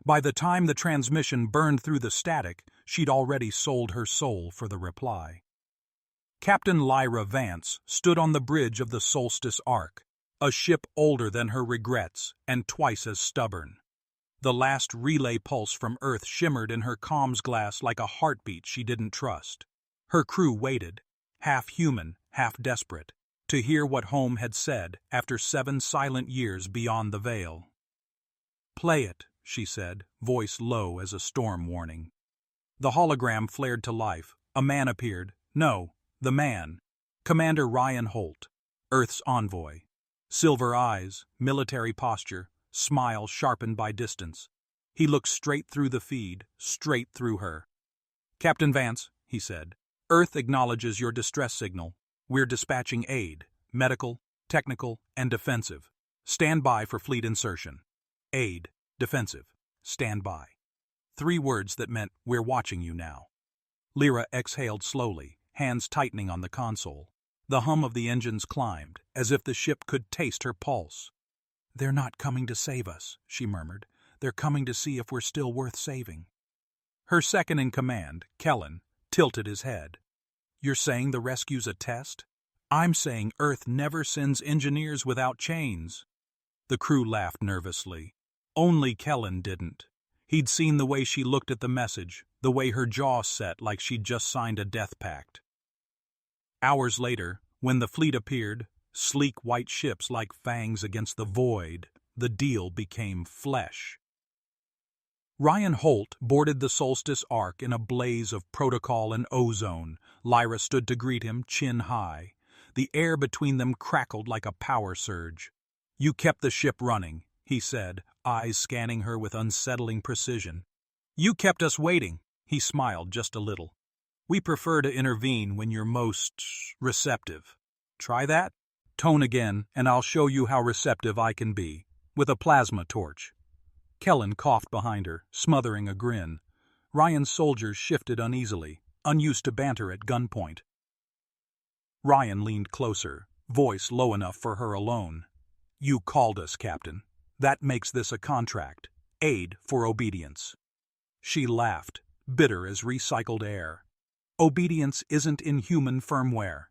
By the time the transmission burned through the static, she'd already sold her soul for the reply. Captain Lyra Vance stood on the bridge of the Solstice Ark, a ship older than her regrets and twice as stubborn. The last relay pulse from Earth shimmered in her comms glass like a heartbeat she didn't trust. Her crew waited, half human, half desperate, to hear what home had said after 7 silent years beyond the veil. "Play it," she said, voice low as a storm warning. The hologram flared to life. A man appeared. No, the man. Commander Ryan Holt, Earth's envoy. Silver eyes, military posture, smile sharpened by distance. He looked straight through the feed, straight through her. "Captain Vance," he said, "Earth acknowledges your distress signal. We're dispatching aid, medical, technical, and defensive. Stand by for fleet insertion." Aid, defensive, stand by. 3 words that meant, "We're watching you now." Lyra exhaled slowly, hands tightening on the console. The hum of the engines climbed, as if the ship could taste her pulse. "They're not coming to save us," she murmured. "They're coming to see if we're still worth saving." Her second-in-command, Kellen, tilted his head. "You're saying the rescue's a test? I'm saying Earth never sends engineers without chains." The crew laughed nervously. Only Kellen didn't. He'd seen the way she looked at the message, the way her jaw set like she'd just signed a death pact. Hours later, when the fleet appeared, sleek white ships like fangs against the void, the deal became flesh. Ryan Holt boarded the Solstice Ark in a blaze of protocol and ozone. Lyra stood to greet him, chin high. The air between them crackled like a power surge. "You kept the ship running," he said, eyes scanning her with unsettling precision. "You kept us waiting." He smiled just a little. "We prefer to intervene when you're most receptive. Try that? Tone again, and I'll show you how receptive I can be, with a plasma torch." Kellen coughed behind her, smothering a grin. Ryan's soldiers shifted uneasily, unused to banter at gunpoint. Ryan leaned closer, voice low enough for her alone. "You called us, Captain. That makes this a contract. Aid for obedience." She laughed, bitter as recycled air. "Obedience isn't in human firmware."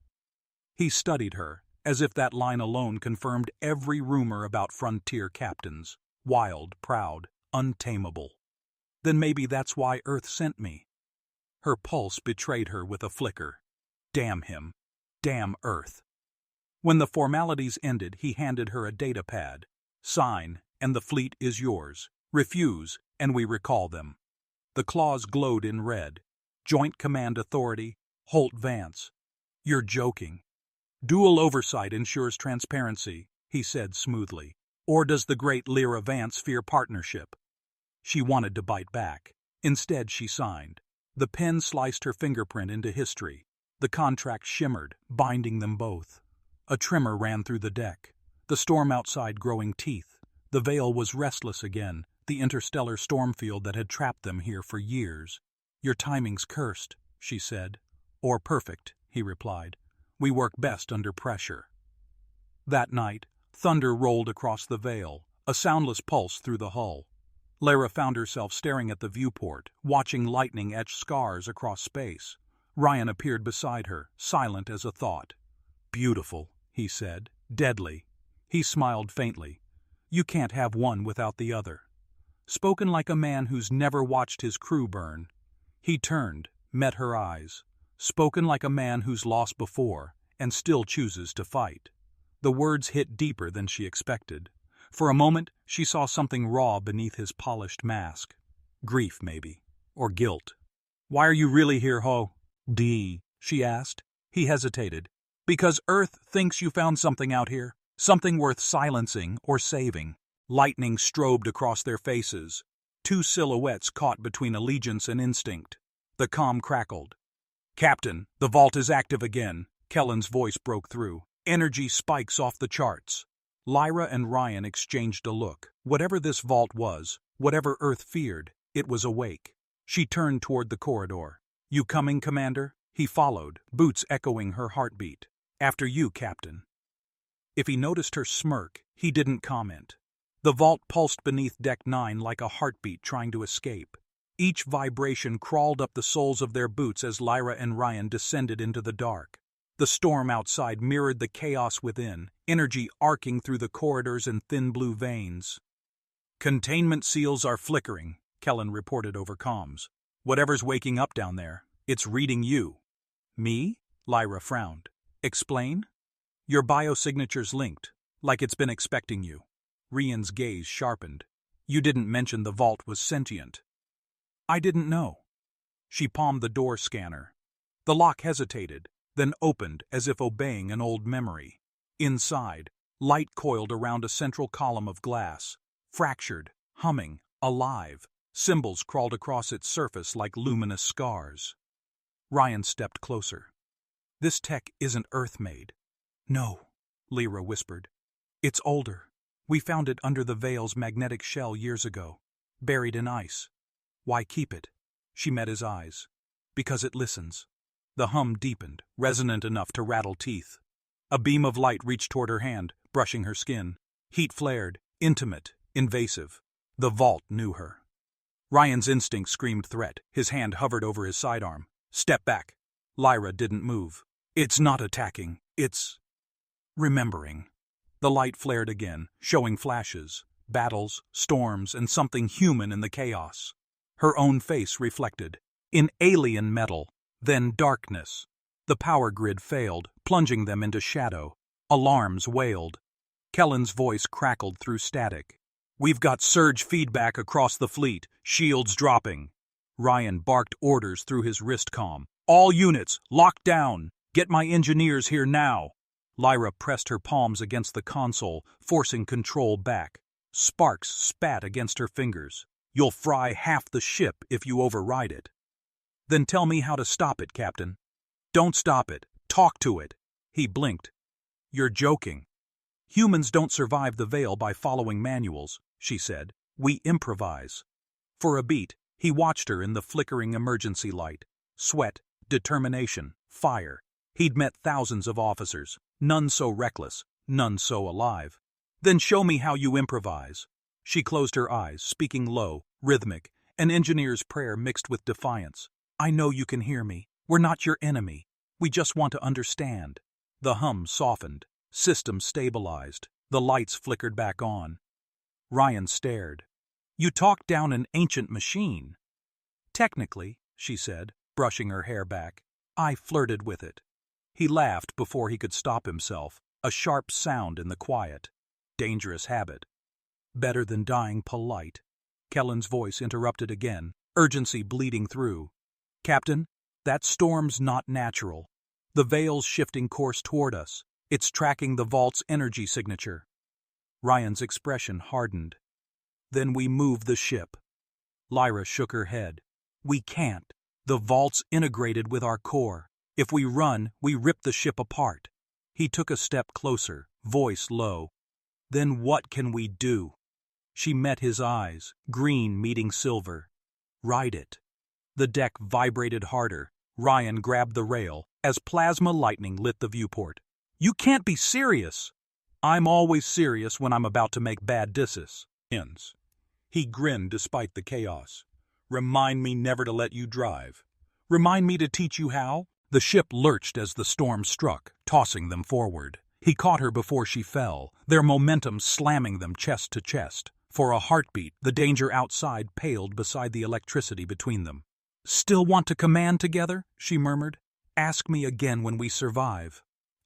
He studied her, as if that line alone confirmed every rumor about frontier captains. Wild, proud, untamable. "Then maybe that's why Earth sent me." Her pulse betrayed her with a flicker. Damn him. Damn Earth. When the formalities ended, he handed her a data pad. "Sign, and the fleet is yours. Refuse, and we recall them." The clause glowed in red. Joint Command Authority, Holt Vance. "You're joking." "Dual oversight ensures transparency," he said smoothly. "Or does the great Lyra Vance fear partnership?" She wanted to bite back. Instead, she signed. The pen sliced her fingerprint into history. The contract shimmered, binding them both. A tremor ran through the deck. The storm outside growing teeth. The veil was restless again, the interstellar storm field that had trapped them here for years. "Your timing's cursed," she said. "Or perfect," he replied. "We work best under pressure." That night, thunder rolled across the veil, a soundless pulse through the hull. Lyra found herself staring at the viewport, watching lightning etch scars across space. Ryan appeared beside her, silent as a thought. "Beautiful," he said, "deadly." He smiled faintly. "You can't have one without the other." Spoken like a man who's never watched his crew burn. He turned, met her eyes. Spoken like a man who's lost before, and still chooses to fight. The words hit deeper than she expected. For a moment, she saw something raw beneath his polished mask. Grief, maybe. Or guilt. "Why are you really here, Ho?" she asked. He hesitated. "Because Earth thinks you found something out here. Something worth silencing or saving." Lightning strobed across their faces. 2 silhouettes caught between allegiance and instinct. The comm crackled. "Captain, the vault is active again." Kellen's voice broke through. "Energy spikes off the charts." Lyra and Ryan exchanged a look. Whatever this vault was, whatever Earth feared, it was awake. She turned toward the corridor. "You coming, Commander?" He followed, boots echoing her heartbeat. "After you, Captain." If he noticed her smirk, he didn't comment. The vault pulsed beneath Deck 9 like a heartbeat trying to escape. Each vibration crawled up the soles of their boots as Lyra and Ryan descended into the dark. The storm outside mirrored the chaos within, energy arcing through the corridors and thin blue veins. "Containment seals are flickering," Kellen reported over comms. "Whatever's waking up down there, it's reading you." "Me?" Lyra frowned. "Explain?" "Your biosignature's linked, like it's been expecting you." Ryan's gaze sharpened. "You didn't mention the vault was sentient." "I didn't know." She palmed the door scanner. The lock hesitated, then opened as if obeying an old memory. Inside, light coiled around a central column of glass, fractured, humming, alive. Symbols crawled across its surface like luminous scars. Ryan stepped closer. "This tech isn't Earth-made." "No," Lyra whispered. "It's older. We found it under the Veil's magnetic shell years ago, buried in ice." "Why keep it?" She met his eyes. "Because it listens." The hum deepened, resonant enough to rattle teeth. A beam of light reached toward her hand, brushing her skin. Heat flared, intimate, invasive. The vault knew her. Ryan's instinct screamed threat. His hand hovered over his sidearm. "Step back." Lyra didn't move. "It's not attacking. It's remembering." The light flared again, showing flashes, battles, storms, and something human in the chaos. Her own face reflected. In alien metal, then darkness. The power grid failed, plunging them into shadow. Alarms wailed. Kellen's voice crackled through static. "We've got surge feedback across the fleet, shields dropping." Ryan barked orders through his wrist comm. "All units, lock down! Get my engineers here now!" Lyra pressed her palms against the console, forcing control back. Sparks spat against her fingers. "You'll fry half the ship if you override it." "Then tell me how to stop it, Captain." "Don't stop it. Talk to it." He blinked. "You're joking." "Humans don't survive the Veil by following manuals," she said. "We improvise." For a beat, he watched her in the flickering emergency light. Sweat, determination, fire. He'd met thousands of officers, none so reckless, none so alive. "Then show me how you improvise." She closed her eyes, speaking low, rhythmic, an engineer's prayer mixed with defiance. "I know you can hear me. We're not your enemy. We just want to understand." The hum softened. Systems stabilized. The lights flickered back on. Ryan stared. "You talked down an ancient machine." "Technically," she said, brushing her hair back. "I flirted with it." He laughed before he could stop himself, a sharp sound in the quiet. Dangerous habit. "Better than dying polite." Kellen's voice interrupted again, urgency bleeding through. "Captain, that storm's not natural. The Veil's shifting course toward us. It's tracking the vault's energy signature." Ryan's expression hardened. "Then we move the ship." Lyra shook her head. "We can't. The vault's integrated with our core. If we run, we rip the ship apart." He took a step closer, voice low. "Then what can we do?" She met his eyes, green meeting silver. "Ride it." The deck vibrated harder. Ryan grabbed the rail, as plasma lightning lit the viewport. "You can't be serious." "I'm always serious when I'm about to make bad decisions." He grinned despite the chaos. "Remind me never to let you drive." "Remind me to teach you how?" The ship lurched as the storm struck, tossing them forward. He caught her before she fell, their momentum slamming them chest to chest. For a heartbeat, the danger outside paled beside the electricity between them. "Still want to command together?" she murmured. "Ask me again when we survive."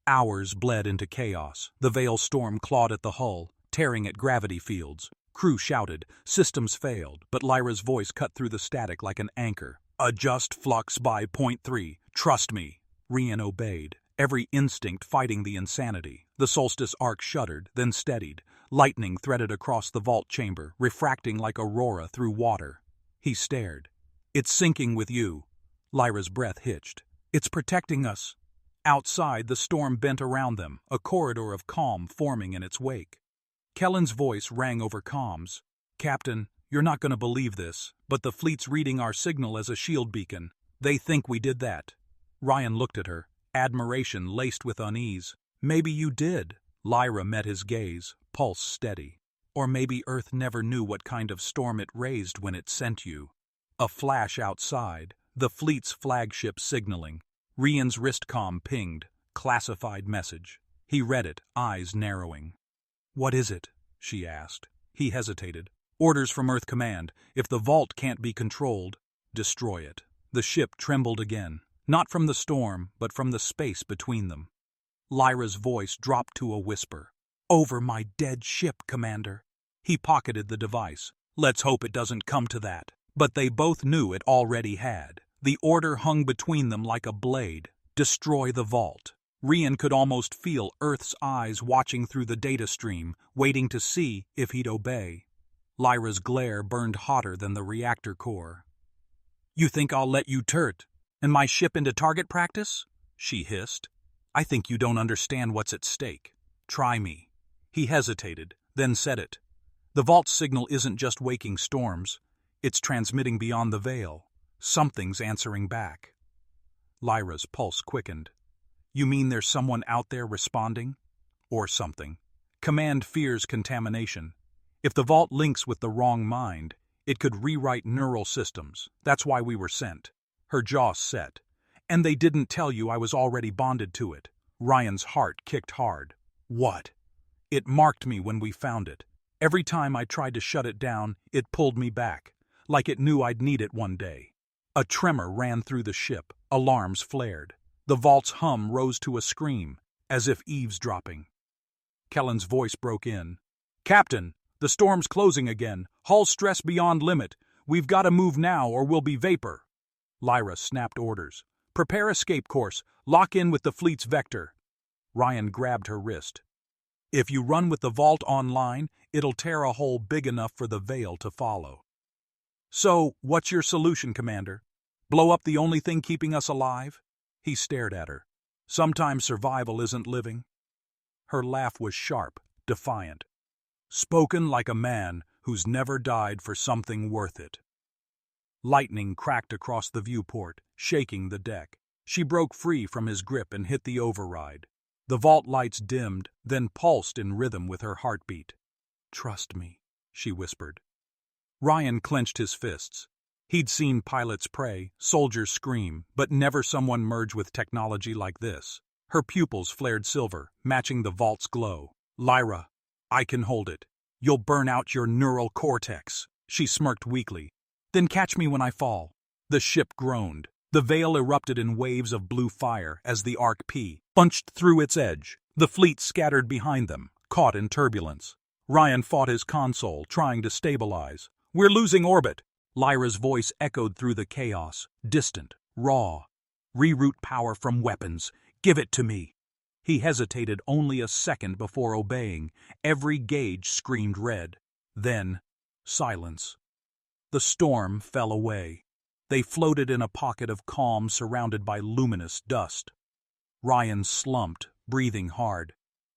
Hours bled into chaos. The Veil storm clawed at the hull, tearing at gravity fields. Crew shouted, systems failed, but Lyra's voice cut through the static like an anchor. "Adjust flux by 0.3. Trust me." Ryan obeyed, every instinct fighting the insanity. The solstice arc shuddered, then steadied. Lightning threaded across the vault chamber, refracting like aurora through water. He stared. "It's sinking with you." Lyra's breath hitched. "It's protecting us." Outside, the storm bent around them, a corridor of calm forming in its wake. Kellen's voice rang over comms. "Captain, you're not going to believe this, but the fleet's reading our signal as a shield beacon. They think we did that." Ryan looked at her, admiration laced with unease. "Maybe you did." Lyra met his gaze, pulse steady. Or maybe Earth never knew what kind of storm it raised when it sent you. A flash outside, the fleet's flagship signaling. Rian's wristcom pinged, classified message. He read it, eyes narrowing. "What is it?" she asked. He hesitated. "Orders from Earth Command. If the vault can't be controlled, destroy it." The ship trembled again, not from the storm, but from the space between them. Lyra's voice dropped to a whisper. "Over my dead ship, Commander." He pocketed the device. Let's hope it doesn't come to that. But they both knew it already had. The order hung between them like a blade. Destroy the vault. Rian could almost feel Earth's eyes watching through the data stream, waiting to see if he'd obey. Lyra's glare burned hotter than the reactor core. "You think I'll let you turret and my ship into target practice?" she hissed. "I think you don't understand what's at stake. Try me." He hesitated, then said it. "The vault signal isn't just waking storms. It's transmitting beyond the veil. Something's answering back." Lyra's pulse quickened. "You mean there's someone out there responding?" "Or something. Command fears contamination. If the vault links with the wrong mind, it could rewrite neural systems. That's why we were sent." Her jaw set. "And they didn't tell you I was already bonded to it." Ryan's heart kicked hard. "What?" "It marked me when we found it. Every time I tried to shut it down, it pulled me back, like it knew I'd need it one day." A tremor ran through the ship. Alarms flared. The vault's hum rose to a scream, as if eavesdropping. Kellen's voice broke in. "Captain, the storm's closing again. Hull stress beyond limit. We've got to move now or we'll be vapor." Lyra snapped orders. "Prepare escape course. Lock in with the fleet's vector." Ryan grabbed her wrist. "If you run with the vault online, it'll tear a hole big enough for the veil to follow." "So, what's your solution, Commander? Blow up the only thing keeping us alive?" He stared at her. "Sometimes survival isn't living." Her laugh was sharp, defiant. "Spoken like a man who's never died for something worth it." Lightning cracked across the viewport, shaking the deck. She broke free from his grip and hit the override. The vault lights dimmed, then pulsed in rhythm with her heartbeat. "Trust me," she whispered. Ryan clenched his fists. He'd seen pilots pray, soldiers scream, but never someone merge with technology like this. Her pupils flared silver, matching the vault's glow. "Lyra, I can hold it. You'll burn out your neural cortex." She smirked weakly. "Then catch me when I fall." The ship groaned. The veil erupted in waves of blue fire as the Arc P punched through its edge. The fleet scattered behind them, caught in turbulence. Ryan fought his console, trying to stabilize. "We're losing orbit." Lyra's voice echoed through the chaos, distant, raw. "Reroute power from weapons. Give it to me." He hesitated only a second before obeying. Every gauge screamed red. Then, silence. The storm fell away. They floated in a pocket of calm surrounded by luminous dust. Ryan slumped, breathing hard.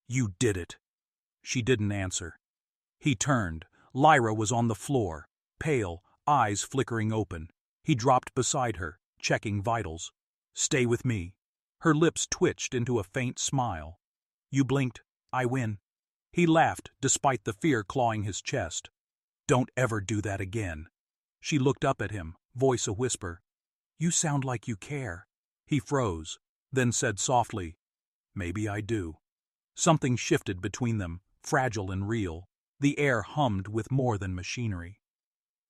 "You did it." She didn't answer. He turned. Lyra was on the floor, pale, eyes flickering open. He dropped beside her, checking vitals. "Stay with me." Her lips twitched into a faint smile. "You blinked. I win." He laughed, despite the fear clawing his chest. "Don't ever do that again." She looked up at him, voice a whisper. "You sound like you care." He froze, then said softly, "Maybe I do." Something shifted between them, fragile and real. The air hummed with more than machinery.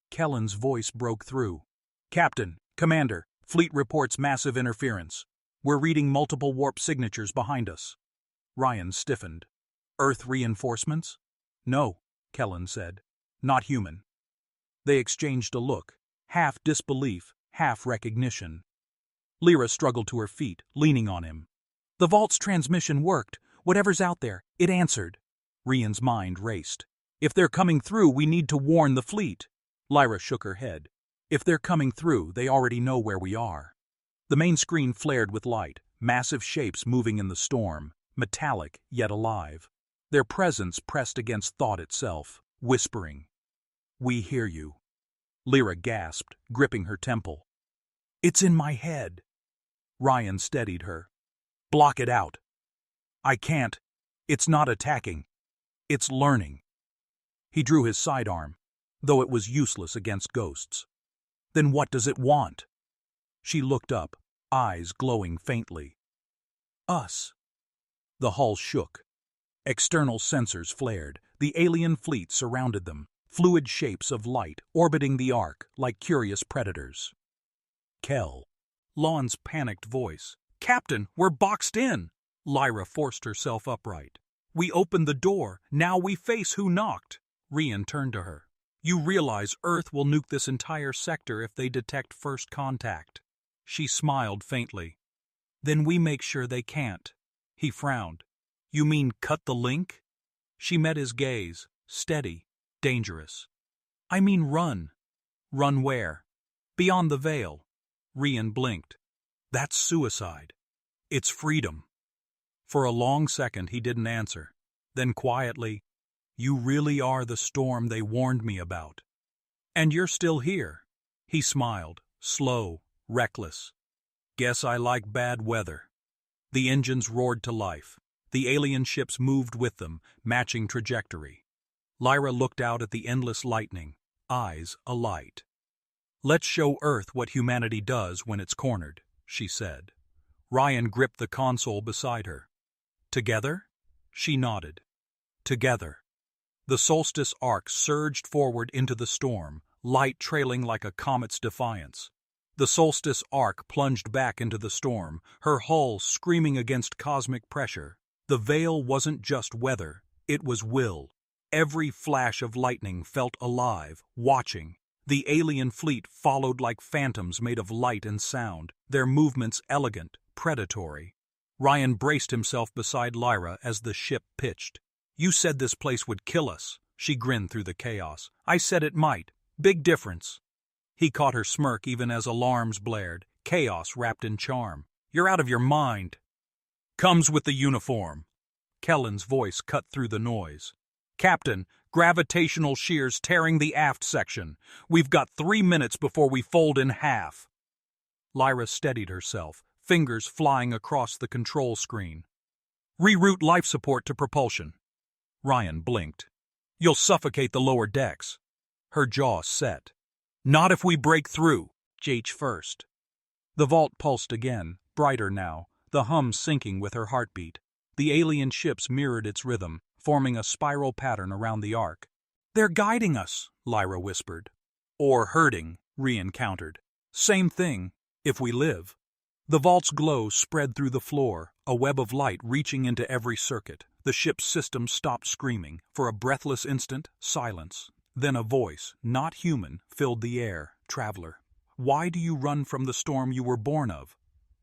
Kellen's voice broke through. "Captain, Commander, fleet reports massive interference. We're reading multiple warp signatures behind us." Ryan stiffened. "Earth reinforcements?" "No," Kellen said. "Not human." They exchanged a look, half disbelief, half recognition. Lyra struggled to her feet, leaning on him. "The vault's transmission worked. Whatever's out there, it answered." Rian's mind raced. "If they're coming through, we need to warn the fleet." Lyra shook her head. "If they're coming through, they already know where we are." The main screen flared with light, massive shapes moving in the storm, metallic yet alive. Their presence pressed against thought itself, whispering. "We hear you." Lyra gasped, gripping her temple. "It's in my head." Ryan steadied her. "Block it out." "I can't. It's not attacking. It's learning." He drew his sidearm, though it was useless against ghosts. Then what does it want? She looked up, eyes glowing faintly. Us. The hull shook. External sensors flared. The alien fleet surrounded them, fluid shapes of light orbiting the Ark like curious predators. Kel. Lon's panicked voice. Captain, we're boxed in! Lyra forced herself upright. We opened the door, now we face who knocked. Rian turned to her. You realize Earth will nuke this entire sector if they detect first contact. She smiled faintly. Then we make sure they can't. He frowned. You mean cut the link? She met his gaze, steady, dangerous. I mean run. Run where? Beyond the veil. Rian blinked. That's suicide. It's freedom. For a long second he didn't answer. Then quietly, you really are the storm they warned me about. And you're still here. He smiled, slow, reckless. Guess I like bad weather. The engines roared to life. The alien ships moved with them, matching trajectory. Lyra looked out at the endless lightning, eyes alight. Let's show Earth what humanity does when it's cornered, she said. Ryan gripped the console beside her. Together? She nodded. Together. The Solstice Ark surged forward into the storm, light trailing like a comet's defiance. The Solstice Ark plunged back into the storm, her hull screaming against cosmic pressure. The veil wasn't just weather, it was will. Every flash of lightning felt alive, watching. The alien fleet followed like phantoms made of light and sound, their movements elegant, predatory. Ryan braced himself beside Lyra as the ship pitched. You said this place would kill us, she grinned through the chaos. I said it might. Big difference. He caught her smirk even as alarms blared, chaos wrapped in charm. You're out of your mind. Comes with the uniform. Kellen's voice cut through the noise. Captain, gravitational shears tearing the aft section. We've got 3 minutes before we fold in half. Lyra steadied herself, fingers flying across the control screen. Reroute life support to propulsion. Ryan blinked. You'll suffocate the lower decks. Her jaw set. Not if we break through. H first. The vault pulsed again, brighter now, the hum syncing with her heartbeat. The alien ships mirrored its rhythm, forming a spiral pattern around the Ark. They're guiding us, Lyra whispered. Or hurting, Rian countered. Same thing, if we live. The vault's glow spread through the floor, a web of light reaching into every circuit. The ship's system stopped screaming. For a breathless instant, silence. Then a voice, not human, filled the air. Traveler. Why do you run from the storm you were born of?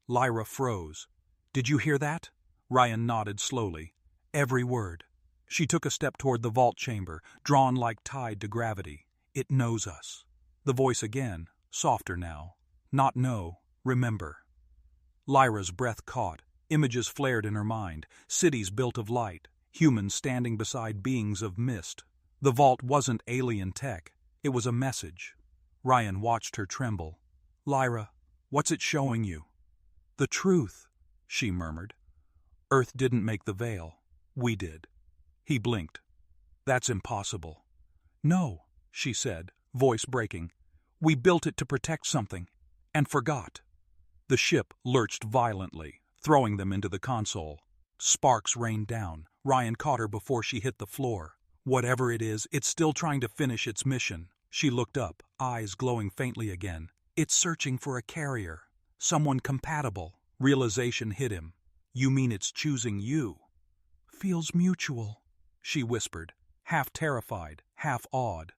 Lyra froze. Did you hear that? Ryan nodded slowly. Every word. She took a step toward the vault chamber, drawn like tide to gravity. It knows us. The voice again, softer now. Not know, remember. Lyra's breath caught. Images flared in her mind. Cities built of light. Humans standing beside beings of mist. The vault wasn't alien tech. It was a message. Ryan watched her tremble. Lyra, what's it showing you? The truth, she murmured. Earth didn't make the veil. We did. He blinked. That's impossible. No, she said, voice breaking. We built it to protect something, and forgot. The ship lurched violently, throwing them into the console. Sparks rained down. Ryan caught her before she hit the floor. Whatever it is, it's still trying to finish its mission. She looked up, eyes glowing faintly again. It's searching for a carrier. Someone compatible. Realization hit him. You mean it's choosing you? Feels mutual, she whispered, half terrified, half awed.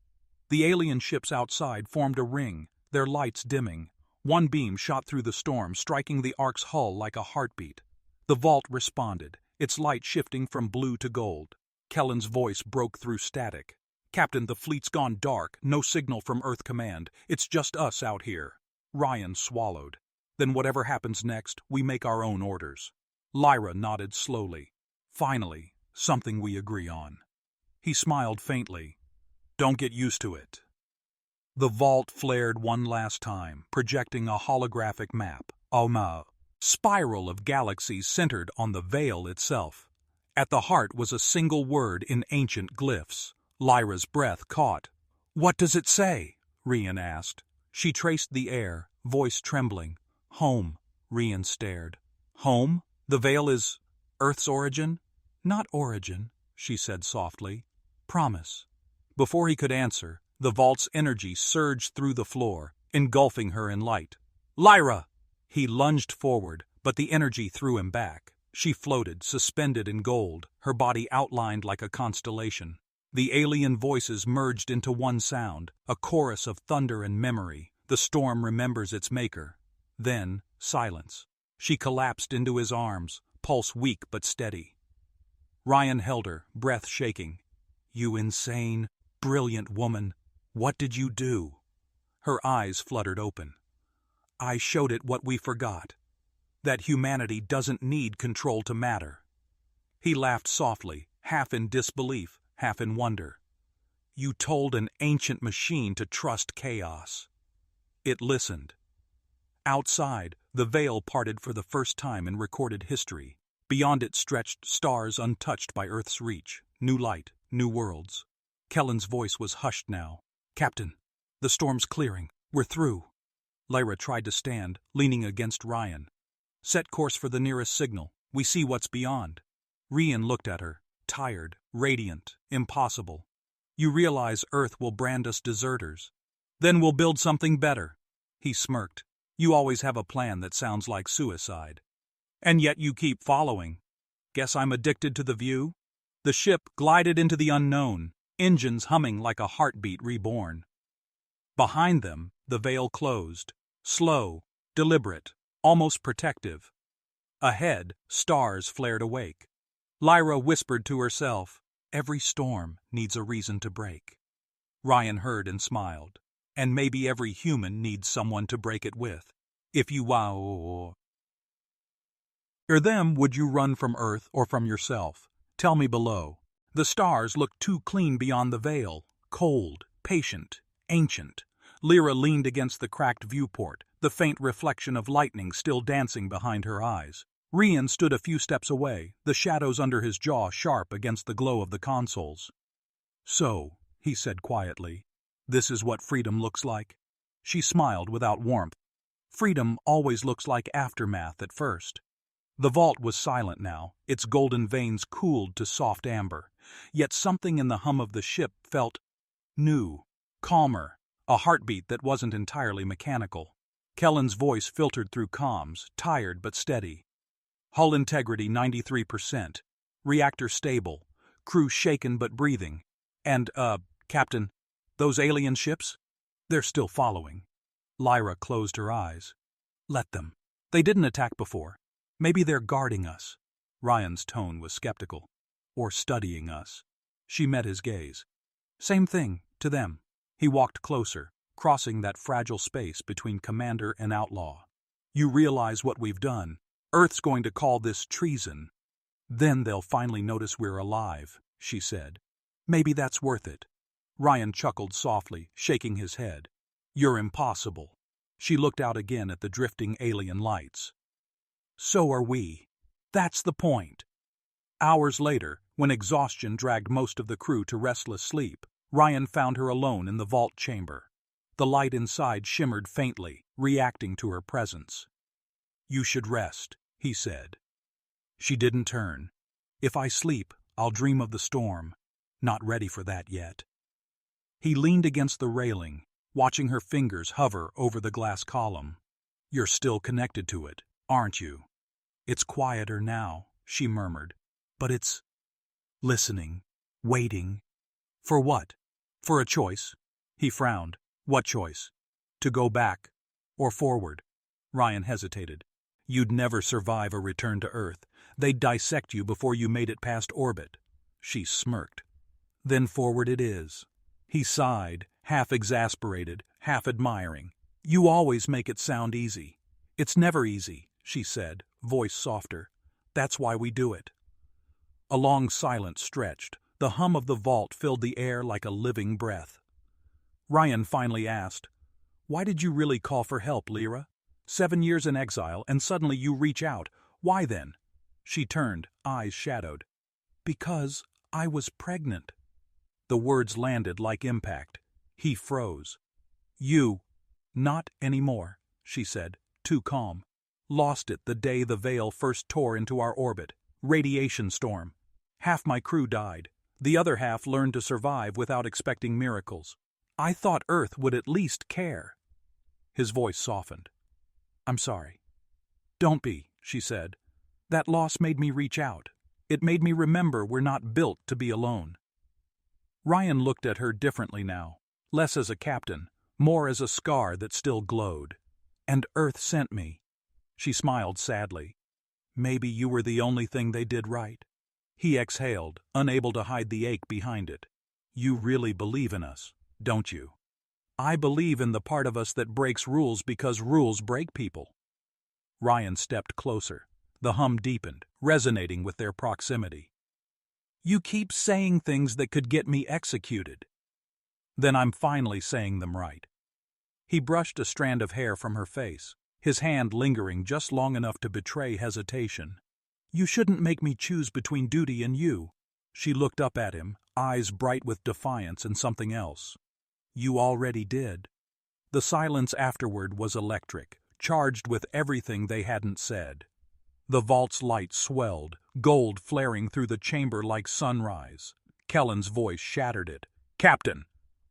The alien ships outside formed a ring, their lights dimming. One beam shot through the storm, striking the Ark's hull like a heartbeat. The vault responded, its light shifting from blue to gold. Kellen's voice broke through static. Captain, the fleet's gone dark, no signal from Earth Command. It's just us out here. Ryan swallowed. Then whatever happens next, we make our own orders. Lyra nodded slowly. Finally, something we agree on. He smiled faintly. Don't get used to it. The vault flared one last time, projecting a holographic map, a spiral of galaxies centered on the veil itself. At the heart was a single word in ancient glyphs, Lyra's breath caught. "What does it say?" Rian asked. She traced the air, voice trembling. "Home," Rian stared. "Home? The veil is Earth's origin?" "Not origin," she said softly. "Promise." Before he could answer, the vault's energy surged through the floor, engulfing her in light. "Lyra!" He lunged forward, but the energy threw him back. She floated, suspended in gold, her body outlined like a constellation. The alien voices merged into one sound, a chorus of thunder and memory. The storm remembers its maker. Then, silence. She collapsed into his arms, pulse weak but steady. Rian held her, breath shaking. "You insane, brilliant woman. What did you do?" Her eyes fluttered open. "I showed it what we forgot. That humanity doesn't need control to matter." He laughed softly, half in disbelief, half in wonder. "You told an ancient machine to trust chaos." It listened. Outside, the veil parted for the first time in recorded history. Beyond it stretched stars untouched by Earth's reach. New light, new worlds. Kellen's voice was hushed now. "Captain, the storm's clearing. We're through." Lyra tried to stand, leaning against Rian. "Set course for the nearest signal. We see what's beyond." Rian looked at her, tired, radiant, impossible. "You realize Earth will brand us deserters. Then we'll build something better." He smirked. "You always have a plan that sounds like suicide. And yet you keep following. Guess I'm addicted to the view?" The ship glided into the unknown, engines humming like a heartbeat reborn. Behind them, the veil closed. Slow, deliberate, almost protective. Ahead, stars flared awake. Lyra whispered to herself, "Every storm needs a reason to break." Rian heard and smiled. "And maybe every human needs someone to break it with. If you wow. Or them, would you run from Earth or from yourself? Tell me below." The stars looked too clean beyond the veil, cold, patient, ancient. Lyra leaned against the cracked viewport, the faint reflection of lightning still dancing behind her eyes. Rian stood a few steps away, the shadows under his jaw sharp against the glow of the consoles. "So," he said quietly, "this is what freedom looks like?" She smiled without warmth. "Freedom always looks like aftermath at first." The vault was silent now, its golden veins cooled to soft amber. Yet something in the hum of the ship felt new, calmer, a heartbeat that wasn't entirely mechanical. Kellen's voice filtered through comms, tired but steady. "Hull integrity 93%. Reactor stable. Crew shaken but breathing. And, Captain, those alien ships? They're still following." Lyra closed her eyes. "Let them. They didn't attack before. Maybe they're guarding us." Ryan's tone was skeptical. "Or studying us." She met his gaze. "Same thing, to them." He walked closer, crossing that fragile space between commander and outlaw. "You realize what we've done? Earth's going to call this treason. Then they'll finally notice we're alive," she said. "Maybe that's worth it." Rian chuckled softly, shaking his head. "You're impossible." She looked out again at the drifting alien lights. "So are we. That's the point." Hours later, when exhaustion dragged most of the crew to restless sleep, Rian found her alone in the vault chamber. The light inside shimmered faintly, reacting to her presence. "You should rest," he said. She didn't turn. "If I sleep, I'll dream of the storm. Not ready for that yet." He leaned against the railing, watching her fingers hover over the glass column. "You're still connected to it, aren't you?" "It's quieter now," she murmured. "But it's listening, waiting." "For what?" "For a choice." He frowned. "What choice? To go back or forward?" Rian hesitated. "You'd never survive a return to Earth. They'd dissect you before you made it past orbit." She smirked. "Then forward it is." He sighed, half exasperated, half admiring. "You always make it sound easy." "It's never easy," she said, voice softer. "That's why we do it." A long silence stretched. The hum of the vault filled the air like a living breath. Rian finally asked, "Why did you really call for help, Lyra? 7 years in exile, and suddenly you reach out. Why then?" She turned, eyes shadowed. "Because I was pregnant." The words landed like impact. He froze. You. Not anymore, she said, too calm. Lost it the day the veil first tore into our orbit. Radiation storm. Half my crew died. The other half learned to survive without expecting miracles. I thought Earth would at least care. His voice softened. I'm sorry. Don't be, she said. That loss made me reach out. It made me remember we're not built to be alone. Ryan looked at her differently now, less as a captain, more as a scar that still glowed. And Earth sent me. She smiled sadly. Maybe you were the only thing they did right. He exhaled, unable to hide the ache behind it. You really believe in us, don't you? I believe in the part of us that breaks rules because rules break people. Ryan stepped closer. The hum deepened, resonating with their proximity. You keep saying things that could get me executed. Then I'm finally saying them right. He brushed a strand of hair from her face, his hand lingering just long enough to betray hesitation. You shouldn't make me choose between duty and you. She looked up at him, eyes bright with defiance and something else. You already did. The silence afterward was electric, charged with everything they hadn't said. The vault's light swelled, gold flaring through the chamber like sunrise. Kellen's voice shattered it. Captain!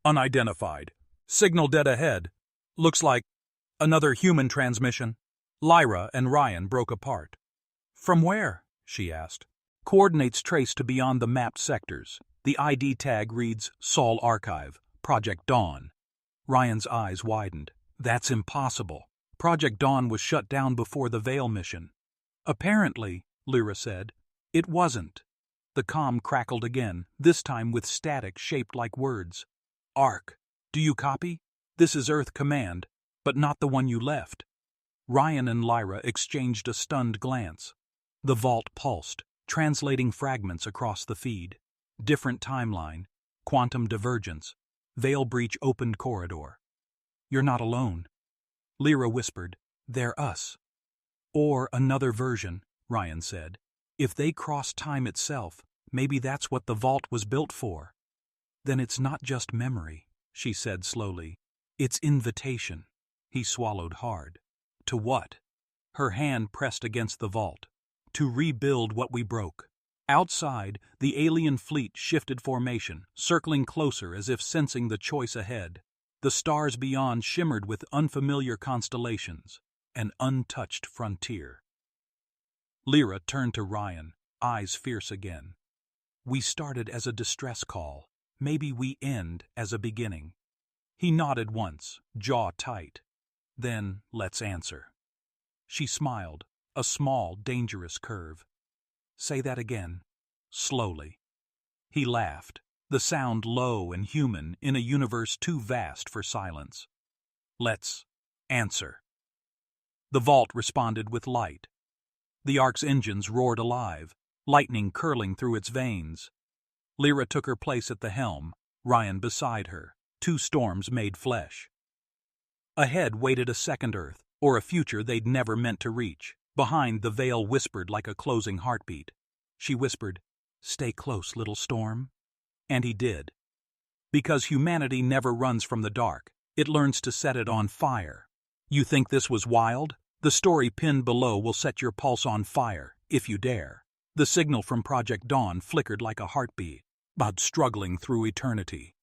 Unidentified. Signal dead ahead. Looks like another human transmission. Lyra and Ryan broke apart. From where? She asked. Coordinates traced to beyond the mapped sectors. The ID tag reads Sol Archive, Project Dawn. Ryan's eyes widened. That's impossible. Project Dawn was shut down before the Veil mission. Apparently, Lyra said, it wasn't. The comm crackled again, this time with static shaped like words. Arc, do you copy? This is Earth Command, but not the one you left. Ryan and Lyra exchanged a stunned glance. The vault pulsed, translating fragments across the feed. Different timeline, quantum divergence, veil breach opened corridor. You're not alone. Lyra whispered, they're us. Or another version, Ryan said. If they cross time itself, maybe that's what the vault was built for. Then it's not just memory, she said slowly. It's invitation. He swallowed hard. To what? Her hand pressed against the vault. To rebuild what we broke. Outside, the alien fleet shifted formation, circling closer as if sensing the choice ahead. The stars beyond shimmered with unfamiliar constellations. An untouched frontier. Lyra turned to Ryan, eyes fierce again. We started as a distress call. Maybe we end as a beginning. He nodded once, jaw tight. Then let's answer. She smiled, a small, dangerous curve. Say that again, slowly. He laughed, the sound low and human in a universe too vast for silence. Let's answer. The vault responded with light. The Ark's engines roared alive, lightning curling through its veins. Lyra took her place at the helm, Ryan beside her. Two storms made flesh. Ahead waited a second Earth, or a future they'd never meant to reach. Behind, the veil whispered like a closing heartbeat. She whispered, "Stay close, little storm." And he did. Because humanity never runs from the dark, it learns to set it on fire. You think this was wild? The story pinned below will set your pulse on fire, if you dare. The signal from Project Dawn flickered like a heartbeat, but struggling through eternity.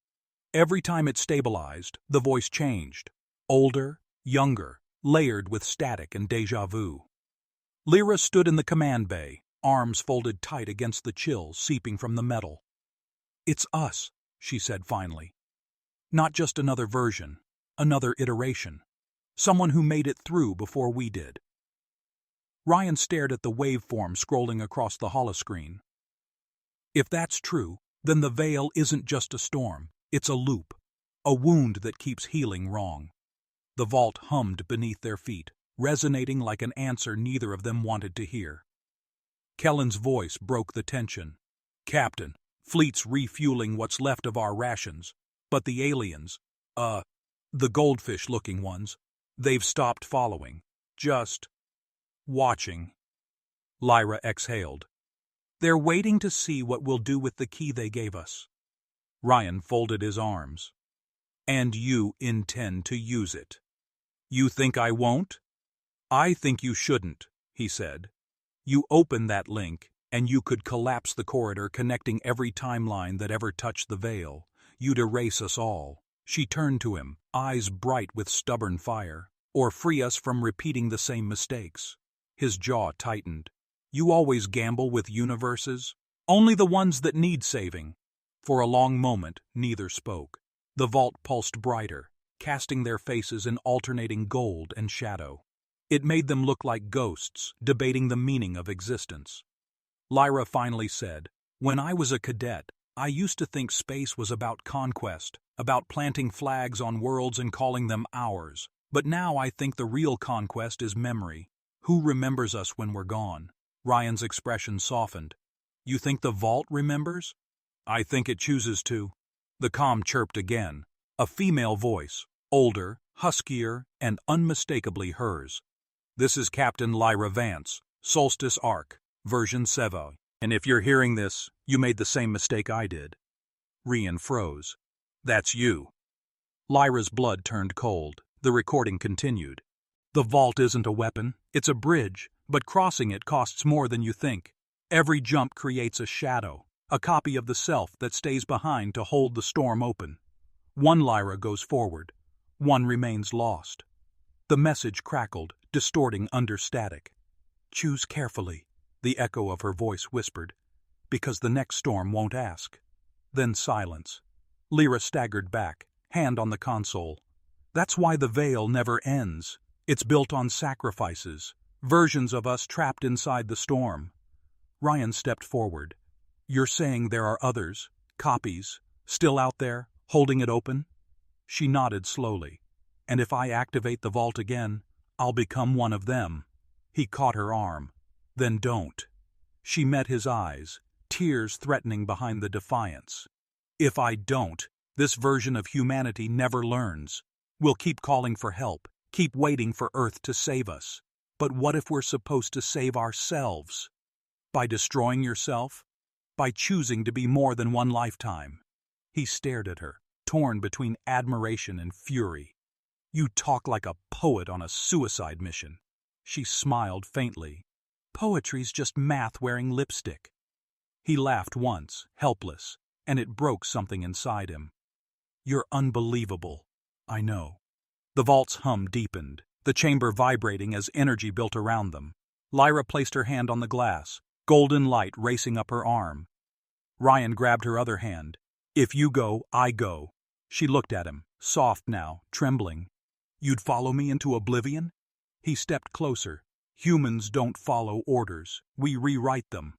Every time it stabilized, the voice changed. Older, younger, layered with static and déjà vu. Lyra stood in the command bay, arms folded tight against the chill seeping from the metal. It's us, she said finally. Not just another version, another iteration. Someone who made it through before we did. Ryan stared at the waveform scrolling across the holoscreen. If that's true, then the veil isn't just a storm, it's a loop, a wound that keeps healing wrong. The vault hummed beneath their feet, resonating like an answer neither of them wanted to hear. Kellen's voice broke the tension. Captain, fleet's refueling what's left of our rations, but the aliens, the goldfish-looking ones, they've stopped following. Just watching. Lyra exhaled. They're waiting to see what we'll do with the key they gave us. Ryan folded his arms. And you intend to use it. You think I won't? I think you shouldn't, he said. You open that link, and you could collapse the corridor connecting every timeline that ever touched the veil. You'd erase us all. She turned to him, eyes bright with stubborn fire. Or free us from repeating the same mistakes. His jaw tightened. You always gamble with universes? Only the ones that need saving. For a long moment, neither spoke. The vault pulsed brighter, casting their faces in alternating gold and shadow. It made them look like ghosts, debating the meaning of existence. Lyra finally said, "When I was a cadet, I used to think space was about conquest, about planting flags on worlds and calling them ours. But now I think the real conquest is memory. Who remembers us when we're gone?" Ryan's expression softened. You think the vault remembers? I think it chooses to. The comm chirped again. A female voice, older, huskier, and unmistakably hers. This is Captain Lyra Vance, Solstice Arc, version 7. And if you're hearing this, you made the same mistake I did. Ryan froze. That's you. Lyra's blood turned cold. The recording continued. The vault isn't a weapon, it's a bridge, but crossing it costs more than you think. Every jump creates a shadow, a copy of the self that stays behind to hold the storm open. One Lyra goes forward, one remains lost. The message crackled, distorting under static. Choose carefully, the echo of her voice whispered, because the next storm won't ask. Then silence. Lyra staggered back, hand on the console. That's why the veil never ends. It's built on sacrifices, versions of us trapped inside the storm. Ryan stepped forward. You're saying there are others, copies, still out there, holding it open? She nodded slowly. And if I activate the vault again, I'll become one of them. He caught her arm. Then don't. She met his eyes, tears threatening behind the defiance. If I don't, this version of humanity never learns. We'll keep calling for help, keep waiting for Earth to save us. But what if we're supposed to save ourselves? By destroying yourself? By choosing to be more than one lifetime? He stared at her, torn between admiration and fury. You talk like a poet on a suicide mission. She smiled faintly. Poetry's just math wearing lipstick. He laughed once, helpless, and it broke something inside him. You're unbelievable. I know. The vault's hum deepened, the chamber vibrating as energy built around them. Lyra placed her hand on the glass, golden light racing up her arm. Ryan grabbed her other hand. If you go, I go. She looked at him, soft now, trembling. You'd follow me into oblivion? He stepped closer. Humans don't follow orders. We rewrite them.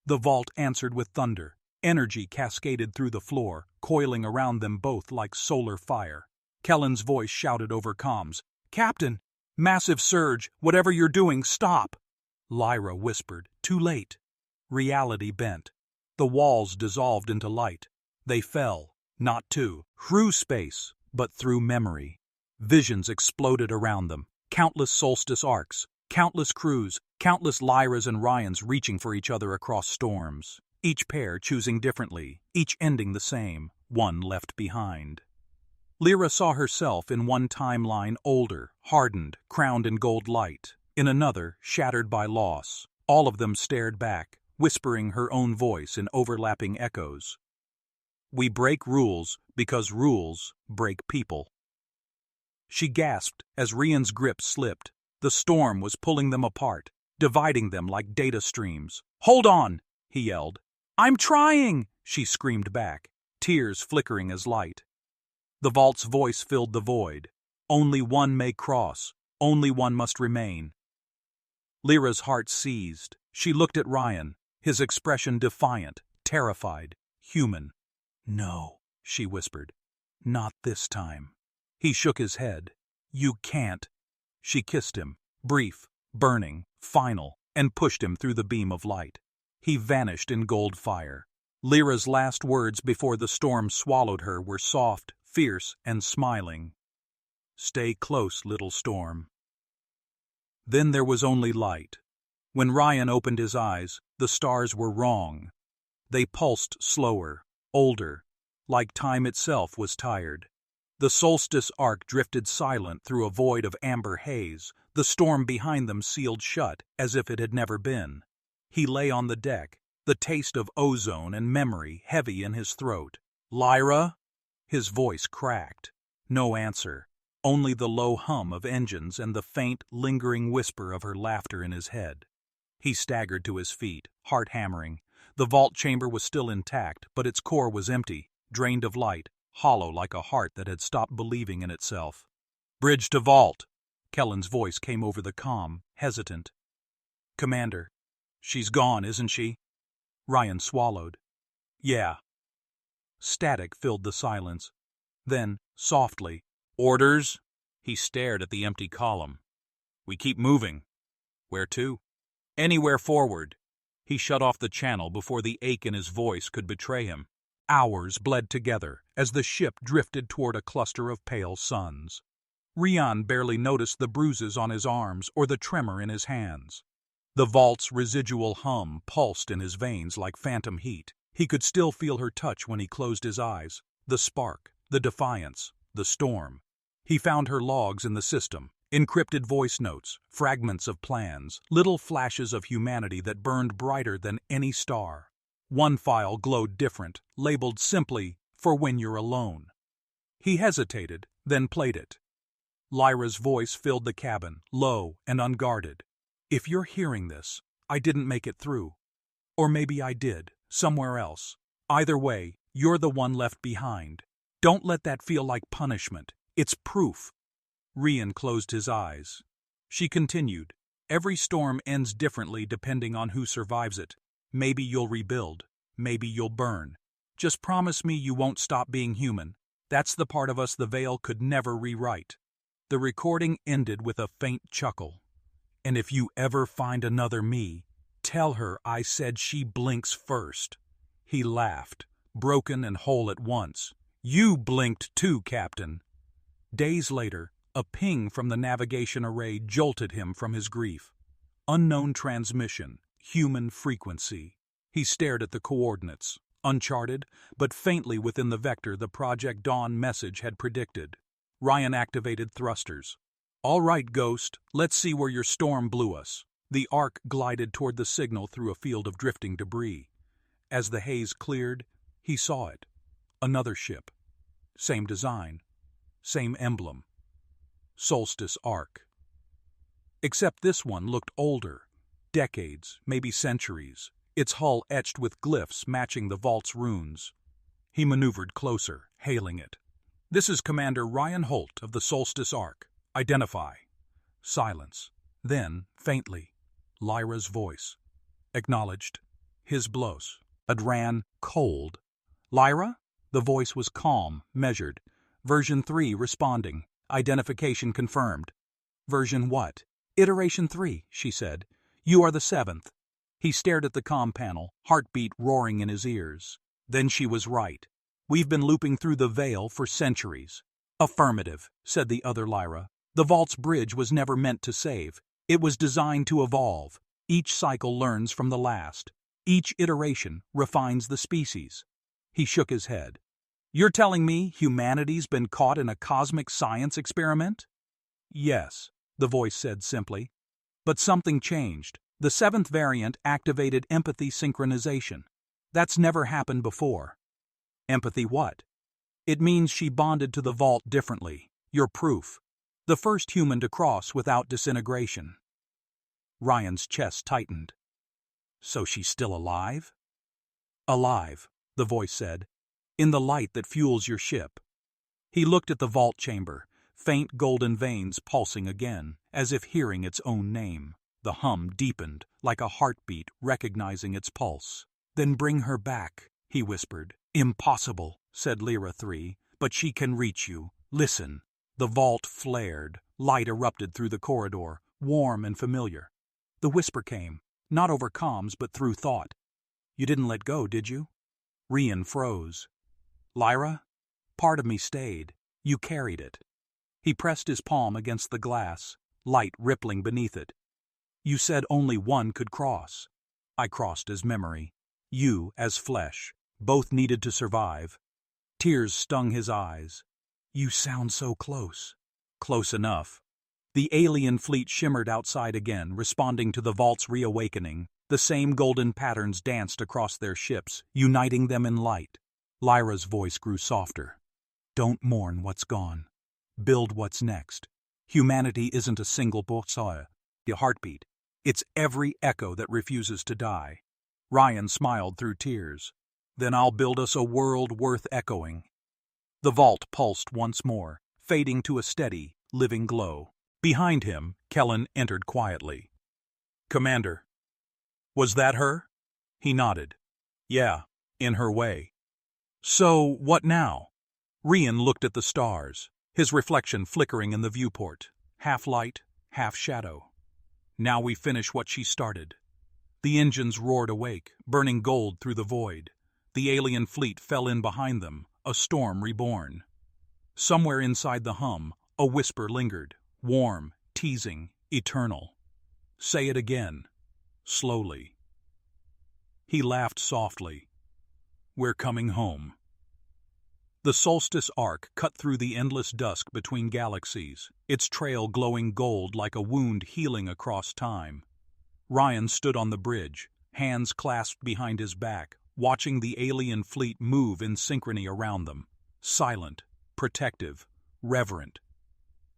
The vault answered with thunder. Energy cascaded through the floor, coiling around them both like solar fire. Kellen's voice shouted over comms. Captain! Massive surge! Whatever you're doing, stop! Lyra whispered. Too late. Reality bent. The walls dissolved into light. They fell, not through space, but through memory. Visions exploded around them. Countless solstice arcs, countless crews, countless Lyras and Ryans reaching for each other across storms. Each pair choosing differently, each ending the same, one left behind. Lyra saw herself in one timeline older, hardened, crowned in gold light, in another shattered by loss. All of them stared back, whispering her own voice in overlapping echoes. We break rules because rules break people. She gasped as Ryan's grip slipped. The storm was pulling them apart, dividing them like data streams. Hold on, he yelled. I'm trying, she screamed back, tears flickering as light. The vault's voice filled the void. Only one may cross, only one must remain. Lyra's heart seized. She looked at Ryan, his expression defiant, terrified, human. No, she whispered. Not this time. He shook his head. You can't. She kissed him, brief, burning, final, and pushed him through the beam of light. He vanished in gold fire. Lyra's last words before the storm swallowed her were soft, fierce, and smiling. Stay close, little storm. Then there was only light. When Ryan opened his eyes, the stars were wrong. They pulsed slower, older, like time itself was tired. The solstice arc drifted silent through a void of amber haze, the storm behind them sealed shut as if it had never been. He lay on the deck, the taste of ozone and memory heavy in his throat. "Lyra?" His voice cracked. No answer, only the low hum of engines and the faint, lingering whisper of her laughter in his head. He staggered to his feet, heart hammering. The vault chamber was still intact, but its core was empty, drained of light, hollow like a heart that had stopped believing in itself. "Bridge to vault." Kellen's voice came over the comm, hesitant. "Commander, she's gone, isn't she?" Ryan swallowed. "Yeah." Static filled the silence. Then, softly, "Orders?" He stared at the empty column. "We keep moving." "Where to?" "Anywhere forward." He shut off the channel before the ache in his voice could betray him. Hours bled together as the ship drifted toward a cluster of pale suns. Rian barely noticed the bruises on his arms or the tremor in his hands. The vault's residual hum pulsed in his veins like phantom heat. He could still feel her touch when he closed his eyes. The spark, the defiance, the storm. He found her logs in the system, encrypted voice notes, fragments of plans, little flashes of humanity that burned brighter than any star. One file glowed different, labeled simply, "For when you're alone." He hesitated, then played it. Lyra's voice filled the cabin, low and unguarded. "If you're hearing this, I didn't make it through. Or maybe I did, somewhere else. Either way, you're the one left behind. Don't let that feel like punishment. It's proof." Rian closed his eyes. She continued, "Every storm ends differently depending on who survives it. Maybe you'll rebuild. Maybe you'll burn. Just promise me you won't stop being human. That's the part of us the veil could never rewrite." The recording ended with a faint chuckle. "And if you ever find another me, tell her I said she blinks first." He laughed, broken and whole at once. "You blinked too, Captain." Days later, a ping from the navigation array jolted him from his grief. Unknown transmission, human frequency. He stared at the coordinates, uncharted, but faintly within the vector the Project Dawn message had predicted. Ryan activated thrusters. "All right, Ghost, let's see where your storm blew us." The Ark glided toward the signal through a field of drifting debris. As the haze cleared, he saw it. Another ship. Same design. Same emblem. Solstice Ark. Except this one looked older. Decades, maybe centuries. Its hull etched with glyphs matching the vault's runes. He maneuvered closer, hailing it. "This is Commander Ryan Holt of the Solstice Ark. Identify." Silence. Then, faintly, Lyra's voice. "Acknowledged." His blows. It ran cold. "Lyra?" The voice was calm, measured. "Version 3 responding. Identification confirmed." "Version what?" "Iteration 3, she said. "You are the 7th. He stared at the comm panel, heartbeat roaring in his ears. Then she was right. "We've been looping through the veil for centuries." "Affirmative," said the other Lyra. "The vault's bridge was never meant to save. It was designed to evolve. Each cycle learns from the last. Each iteration refines the species." He shook his head. "You're telling me humanity's been caught in a cosmic science experiment?" "Yes," the voice said simply. "But something changed. The 7th variant activated empathy synchronization. That's never happened before." "Empathy what?" "It means she bonded to the vault differently. You're proof. The first human to cross without disintegration." Ryan's chest tightened. "So she's still alive?" "Alive," the voice said. "In the light that fuels your ship." He looked at the vault chamber, faint golden veins pulsing again, as if hearing its own name. The hum deepened, like a heartbeat recognizing its pulse. "Then bring her back," he whispered. "Impossible," said Lyra 3, "but she can reach you. Listen." The vault flared, light erupted through the corridor, warm and familiar. The whisper came, not over comms but through thought. "You didn't let go, did you?" Rian froze. "Lyra? Part of me stayed. You carried it." He pressed his palm against the glass, light rippling beneath it. "You said only one could cross. I crossed as memory. You as flesh. Both needed to survive." Tears stung his eyes. You sound so close. Close enough. The alien fleet shimmered outside again, responding to the vault's reawakening. The same golden patterns danced across their ships, uniting them in light. Lyra's voice grew softer. Don't mourn what's gone. Build what's next. Humanity isn't a single pulsar, a heartbeat. It's every echo that refuses to die. Ryan smiled through tears. Then I'll build us a world worth echoing. The vault pulsed once more, fading to a steady, living glow. Behind him, Kellen entered quietly. Commander. Was that her? He nodded. Yeah, in her way. So, what now? Rian looked at the stars, his reflection flickering in the viewport, half light, half shadow. Now we finish what she started. The engines roared awake, burning gold through the void. The alien fleet fell in behind them, a storm reborn. Somewhere inside the hum, a whisper lingered, warm, teasing, eternal. Say it again, slowly. He laughed softly. We're coming home. The solstice arc cut through the endless dusk between galaxies, its trail glowing gold like a wound healing across time. Ryan stood on the bridge, hands clasped behind his back, watching the alien fleet move in synchrony around them. Silent, protective, reverent.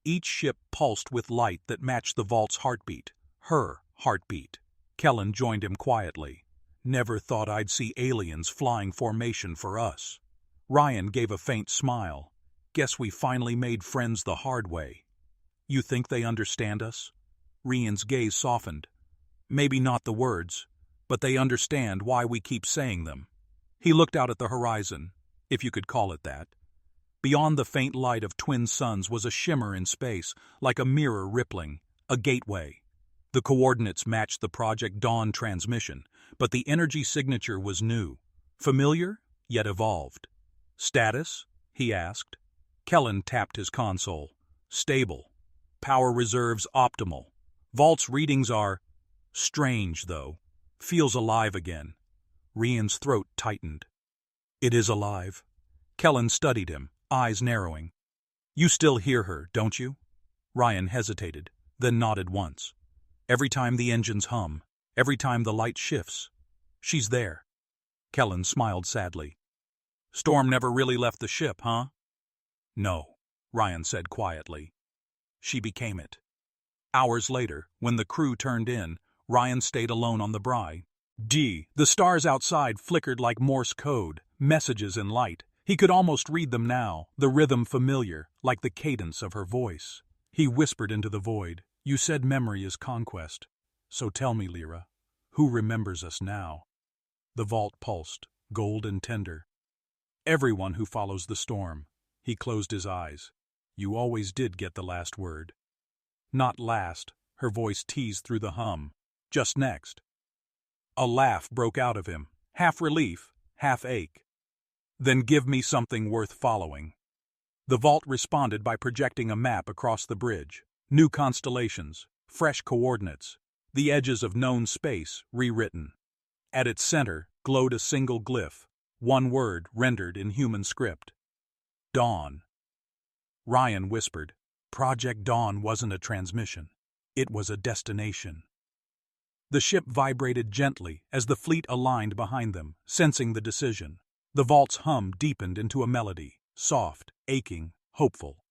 Each ship pulsed with light that matched the vault's heartbeat, her heartbeat. Kellen joined him quietly. Never thought I'd see aliens flying formation for us. Ryan gave a faint smile. Guess we finally made friends the hard way. You think they understand us? Rian's gaze softened. Maybe not the words, but they understand why we keep saying them. He looked out at the horizon, if you could call it that. Beyond the faint light of twin suns was a shimmer in space, like a mirror rippling, a gateway. The coordinates matched the Project Dawn transmission, but the energy signature was new, familiar, yet evolved. Status? He asked. Kellen tapped his console. Stable. Power reserves optimal. Vault's readings are strange, though. Feels alive again. Rian's throat tightened. It is alive. Kellen studied him, eyes narrowing. You still hear her, don't you? Ryan hesitated, then nodded once. Every time the engines hum, every time the light shifts. She's there. Kellen smiled sadly. Storm never really left the ship, huh? No, Ryan said quietly. She became it. Hours later, when the crew turned in, Ryan stayed alone on the bridge. The stars outside flickered like Morse code, messages in light. He could almost read them now, the rhythm familiar, like the cadence of her voice. He whispered into the void, You said memory is conquest. So tell me, Lyra, who remembers us now? The vault pulsed, gold and tender. Everyone who follows the storm. He closed his eyes. You always did get the last word. Not last, her voice teased through the hum. Just next. A laugh broke out of him, half relief, half ache. Then give me something worth following. The vault responded by projecting a map across the bridge. New constellations, fresh coordinates, the edges of known space rewritten. At its center glowed a single glyph, one word rendered in human script. Dawn. Ryan whispered. Project Dawn wasn't a transmission. It was a destination. The ship vibrated gently as the fleet aligned behind them, sensing the decision. The vault's hum deepened into a melody, soft, aching, hopeful.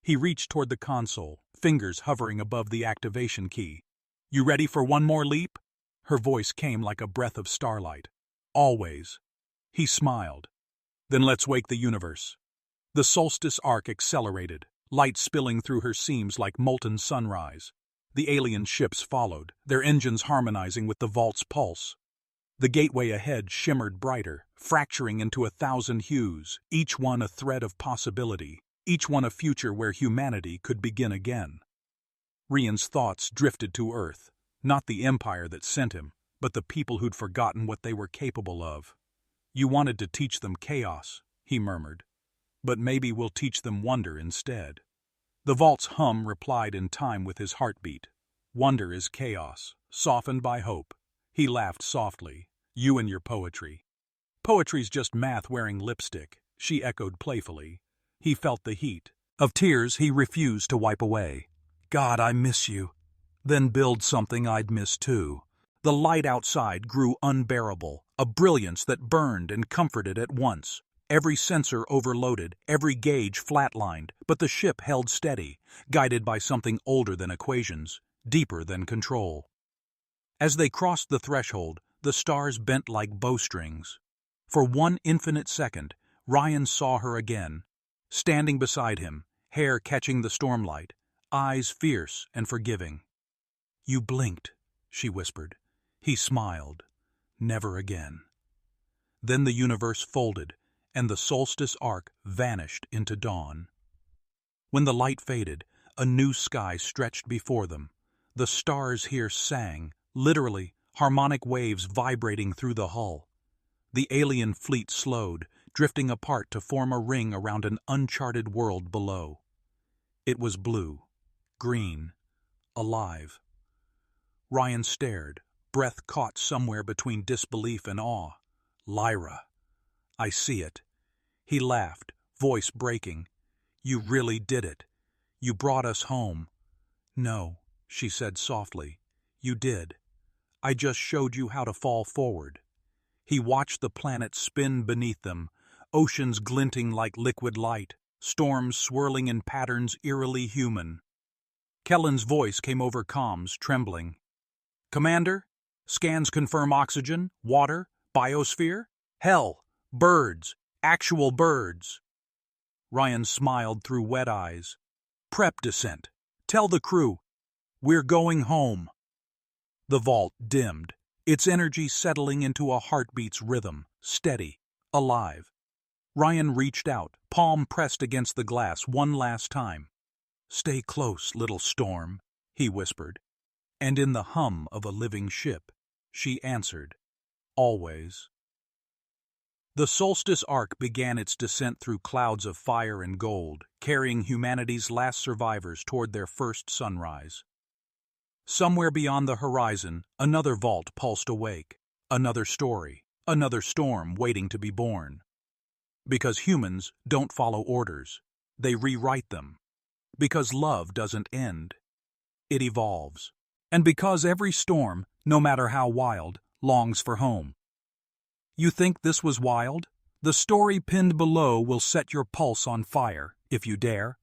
He reached toward the console, fingers hovering above the activation key. You ready for one more leap? Her voice came like a breath of starlight. Always. He smiled. Then let's wake the universe. The solstice arc accelerated, light spilling through her seams like molten sunrise. The alien ships followed, their engines harmonizing with the vault's pulse. The gateway ahead shimmered brighter, fracturing into 1,000 hues, each one a thread of possibility, each one a future where humanity could begin again. Rian's thoughts drifted to Earth, not the empire that sent him, but the people who'd forgotten what they were capable of. You wanted to teach them chaos, he murmured. But maybe we'll teach them wonder instead. The vault's hum replied in time with his heartbeat. Wonder is chaos, softened by hope. He laughed softly. You and your poetry. Poetry's just math wearing lipstick. she echoed playfully. He felt the heat. Of tears he refused to wipe away. God, I miss you. Then build something I'd miss too. The light outside grew unbearable, a brilliance that burned and comforted at once. Every sensor overloaded, every gauge flatlined, but the ship held steady, guided by something older than equations, deeper than control. As they crossed the threshold, the stars bent like bowstrings. For one infinite second, Ryan saw her again, standing beside him, hair catching the stormlight, eyes fierce and forgiving. You blinked, she whispered. He smiled. Never again. Then the universe folded, and the solstice arc vanished into dawn. When the light faded, a new sky stretched before them. The stars here sang, literally, harmonic waves vibrating through the hull. The alien fleet slowed, drifting apart to form a ring around an uncharted world below. It was blue, green, alive. Ryan stared, breath caught somewhere between disbelief and awe. Lyra. I see it. He laughed, voice breaking. You really did it. You brought us home. No, she said softly. You did. I just showed you how to fall forward. He watched the planet spin beneath them, oceans glinting like liquid light, storms swirling in patterns eerily human. Kellen's voice came over comms, trembling. Commander, scans confirm oxygen, water, biosphere? Hell, birds, actual birds. Ryan smiled through wet eyes. Prep descent. Tell the crew. We're going home. The vault dimmed, its energy settling into a heartbeat's rhythm, steady, alive. Ryan reached out, palm pressed against the glass one last time. Stay close, little storm, he whispered. And in the hum of a living ship, she answered, always. The solstice arc began its descent through clouds of fire and gold, carrying humanity's last survivors toward their first sunrise. Somewhere beyond the horizon, another vault pulsed awake, another story, another storm waiting to be born. Because humans don't follow orders, they rewrite them. Because love doesn't end, it evolves. And because every storm, no matter how wild, longs for home. You think this was wild? The story pinned below will set your pulse on fire, if you dare.